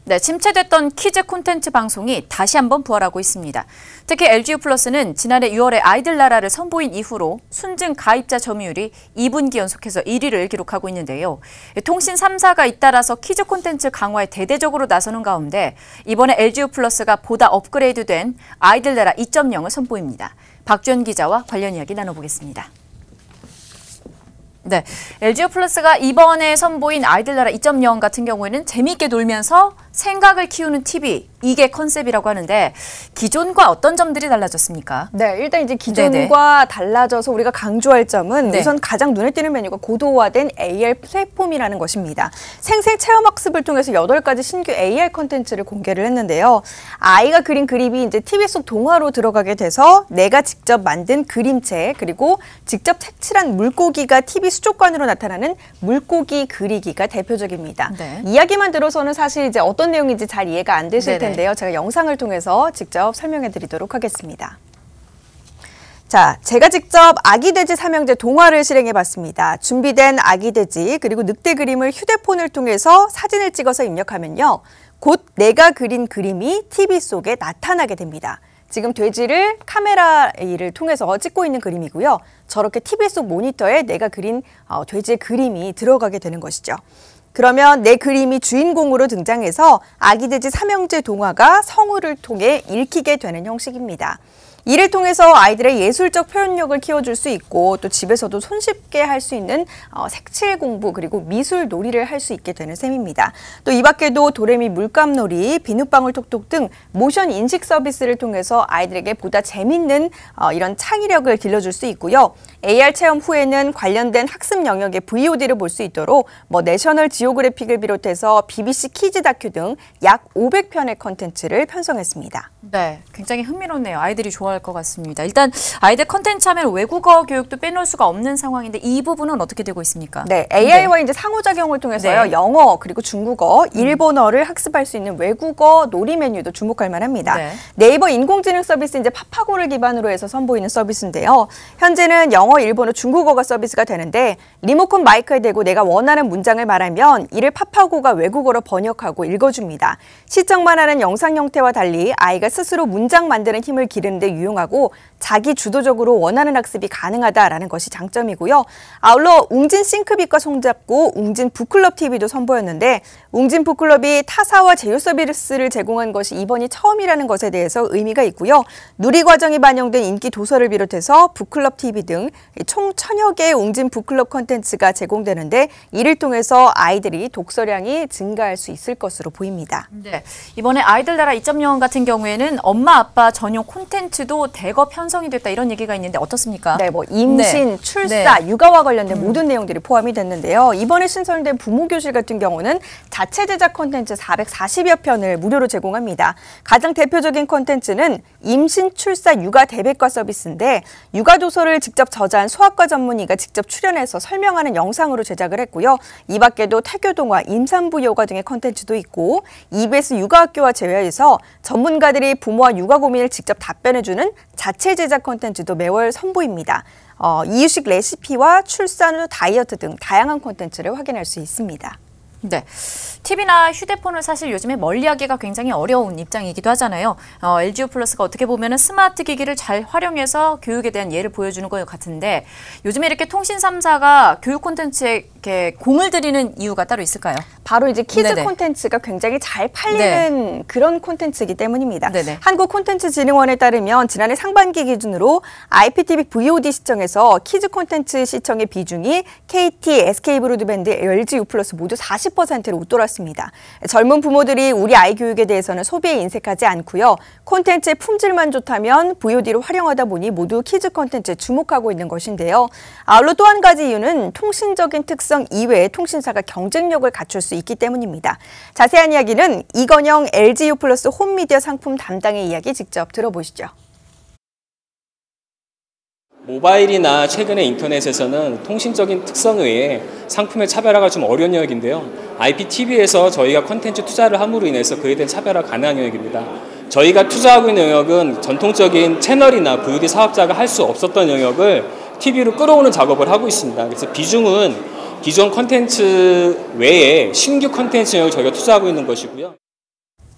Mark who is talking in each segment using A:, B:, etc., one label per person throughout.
A: 네, 침체됐던 키즈 콘텐츠 방송이 다시 한번 부활하고 있습니다. 특히 LGU+는 지난해 6월에 아이들 나라를 선보인 이후로 순증 가입자 점유율이 2분기 연속해서 1위를 기록하고 있는데요. 통신 3사가 잇따라서 키즈 콘텐츠 강화에 대대적으로 나서는 가운데 이번에 LGU+가 보다 업그레이드된 아이들 나라 2.0을 선보입니다. 박주연 기자와 관련 이야기 나눠보겠습니다. 네, LGU+가 이번에 선보인 아이들 나라 2.0 같은 경우에는 재미있게 놀면서 생각을 키우는 TV, 이게 컨셉이라고 하는데 기존과 어떤 점들이 달라졌습니까?
B: 네, 일단 이제 기존과 달라져서 우리가 강조할 점은
A: 네.
B: 우선 가장 눈에 띄는 메뉴가 고도화된 AR 플랫폼이라는 것입니다. 생생 체험학습을 통해서 8가지 신규 AR 콘텐츠를 공개를 했는데요. 아이가 그린 그림이 이제 TV 속 동화로 들어가게 돼서 내가 직접 만든 그림체 그리고 직접 색칠한 물고기가 TV 수족관으로 나타나는 물고기 그리기가 대표적입니다.
A: 네.
B: 이야기만 들어서는 사실 이제 어떤 내용인지 잘 이해가 안 되실
A: 네네.
B: 텐데요. 제가 영상을 통해서 직접 설명해 드리도록 하겠습니다. 자, 제가 직접 아기돼지 삼형제 동화를 실행해 봤습니다. 준비된 아기돼지 그리고 늑대 그림을 휴대폰을 통해서 사진을 찍어서 입력하면요. 곧 내가 그린 그림이 TV 속에 나타나게 됩니다. 지금 돼지를 카메라를 통해서 찍고 있는 그림이고요. 저렇게 TV 속 모니터에 내가 그린 돼지의 그림이 들어가게 되는 것이죠. 그러면 내 그림이 주인공으로 등장해서 아기돼지 삼형제 동화가 성우를 통해 읽히게 되는 형식입니다. 이를 통해서 아이들의 예술적 표현력을 키워줄 수 있고 또 집에서도 손쉽게 할 수 있는 색칠 공부 그리고 미술 놀이를 할 수 있게 되는 셈입니다. 또 이 밖에도 도레미 물감놀이, 비눗방울 톡톡 등 모션 인식 서비스를 통해서 아이들에게 보다 재밌는 이런 창의력을 길러줄 수 있고요. AR 체험 후에는 관련된 학습 영역의 VOD를 볼 수 있도록 내셔널 지오그래픽을 비롯해서 BBC 키즈 다큐 등 약 500편의 컨텐츠를 편성했습니다.
A: 네, 굉장히 흥미롭네요. 아이들이 좋아할 것 같습니다. 일단 아이들 컨텐츠 하면 외국어 교육도 빼놓을 수가 없는 상황인데 이 부분은 어떻게 되고 있습니까?
B: 네, AI와 이제 상호작용을 통해서요.
A: 네.
B: 영어 그리고 중국어, 일본어를 학습할 수 있는 외국어 놀이 메뉴도 주목할 만합니다.
A: 네.
B: 네이버 인공지능 서비스 이제 파파고를 기반으로 해서 선보이는 서비스인데요. 현재는 영어, 일본어, 중국어가 서비스가 되는데 리모컨 마이크에 대고 내가 원하는 문장을 말하면 이를 파파고가 외국어로 번역하고 읽어줍니다. 시청만 하는 영상 형태와 달리 아이가 스스로 문장 만드는 힘을 기르는 데 유용하고 자기 주도적으로 원하는 학습이 가능하다라는 것이 장점이고요. 아울러 웅진 싱크빅과 손잡고 웅진 북클럽 TV도 선보였는데 웅진 북클럽이 타사와 제휴 서비스를 제공한 것이 이번이 처음이라는 것에 대해서 의미가 있고요. 누리 과정이 반영된 인기 도서를 비롯해서 북클럽 TV 등 총 1000여 개의 웅진 북클럽 콘텐츠가 제공되는데 이를 통해서 아이들이 독서량이 증가할 수 있을 것으로 보입니다.
A: 네, 이번에 아이들 나라 2.0 같은 경우에는 엄마 아빠 전용 콘텐츠도 대거 편성이 됐다 이런 얘기가 있는데 어떻습니까?
B: 네, 임신,
A: 네.
B: 출사,
A: 네.
B: 육아와 관련된 모든 내용들이 포함이 됐는데요. 이번에 신설된 부모교실 같은 경우는 자체 제작 콘텐츠 440여 편을 무료로 제공합니다. 가장 대표적인 콘텐츠는 임신, 출사, 육아 대백과 서비스인데 육아 도서를 직접 저자한 소아과 전문의가 직접 출연해서 설명하는 영상으로 제작을 했고요. 이 밖에도 태교동화, 임산부 요가 등의 콘텐츠도 있고 EBS 육아학교와 제휴해서 전문가들이 부모와 육아 고민을 직접 답변해주는 자체 제작 콘텐츠도 매월 선보입니다. 이유식 레시피와 출산 후 다이어트 등 다양한 콘텐츠를 확인할 수 있습니다.
A: 네, TV나 휴대폰을 사실 요즘에 멀리하기가 굉장히 어려운 입장이기도 하잖아요. LGU+가 어떻게 보면 스마트 기기를 잘 활용해서 교육에 대한 예를 보여주는 것 같은데 요즘에 이렇게 통신 3사가 교육 콘텐츠에 이렇게 공을 들이는 이유가 따로 있을까요?
B: 바로 이제 키즈
A: 네네.
B: 콘텐츠가 굉장히 잘 팔리는 그런 콘텐츠이기 때문입니다.
A: 네네.
B: 한국콘텐츠진흥원에 따르면 지난해 상반기 기준으로 IPTV VOD 시청에서 키즈 콘텐츠 시청의 비중이 KT, SK브로드밴드, LGU+ 모두 40%를 웃돌았습니다. 젊은 부모들이 우리 아이 교육에 대해서는 소비에 인색하지 않고요. 콘텐츠의 품질만 좋다면 VOD를 활용하다 보니 모두 키즈 콘텐츠에 주목하고 있는 것인데요. 아울러 또 한 가지 이유는 통신적인 특성 이외에 통신사가 경쟁력을 갖출 수 있기 때문입니다. 자세한 이야기는 이건영 LGU+ 홈미디어 상품 담당의 이야기 직접 들어보시죠.
C: 모바일이나 최근의 인터넷에서는 통신적인 특성 외에 상품의 차별화가 좀 어려운 영역인데요. IPTV에서 저희가 콘텐츠 투자를 함으로 인해서 그에 대한 차별화가 가능한 영역입니다. 저희가 투자하고 있는 영역은 전통적인 채널이나 VOD 사업자가 할 수 없었던 영역을 TV로 끌어오는 작업을 하고 있습니다. 그래서 비중은 기존 콘텐츠 외에 신규 콘텐츠 영역을 저희가 투자하고 있는 것이고요.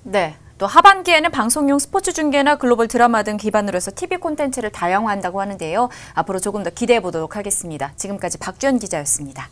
A: 네. 또 하반기에는 방송용 스포츠 중계나 글로벌 드라마 등 기반으로 해서 TV 콘텐츠를 다양화한다고 하는데요. 앞으로 조금 더 기대해 보도록 하겠습니다. 지금까지 박주연 기자였습니다.